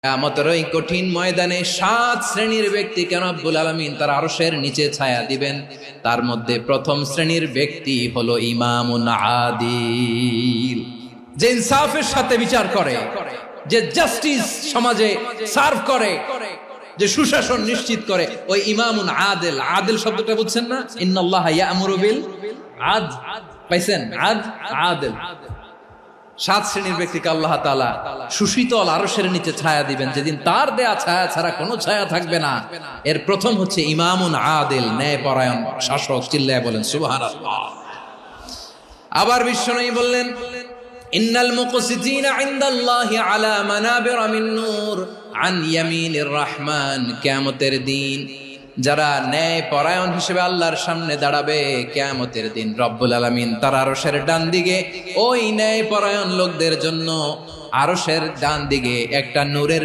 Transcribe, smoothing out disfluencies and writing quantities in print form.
কিয়ামতের ওই কঠিন ময়দানে 7 শ্রেণীর ব্যক্তিকে রব্বুল আলামিন তার আরশের নিচে ছায়া দিবেন। তার মধ্যে প্রথম শ্রেণীর ব্যক্তি হলো ইমামুন আদিল, যে ইনসাফের সাথে বিচার করে, যে জাস্টিস সমাজে সার্ভ করে, যে সুশাসন নিশ্চিত করে, ওই ইমামুন আদিল। আদিল শব্দটা বুঝছেন না? ইন্নাল্লাহা ইয়া'মুরু বিল আদল, পাইছেন? আদিল। 7 শ্রেণীর ব্যক্তিকে আল্লাহ তাআলা সুশীতল আরশের নিচে ছায়া দিবেন, যেদিন তার দেয়া ছায়া ছাড়া কোনো ছায়া থাকবে না। এর প্রথম হচ্ছে ইমামুন আদিল, ন্যায়পরায়ণ শাসক। চিল্লায় বলেন সুবহানাল্লাহ। আবার বিশ্বনবী বললেন, ইন্নাল মুকসিতিনা ইনদাল্লাহি আলা মানাবিরা মিন নূর আন ইয়ামিনির রহমান। কিয়ামতের দিন যারা ন্যায় পরায়ণ হিসেবে আল্লাহর সামনে দাঁড়াবে, কিয়ামতের দিন রব্বুল আলামিন তার আরশের ডান দিকে ওই ন্যায় পরায়ণ লোকদের জন্য আরশের ডান দিকে একটা নূরের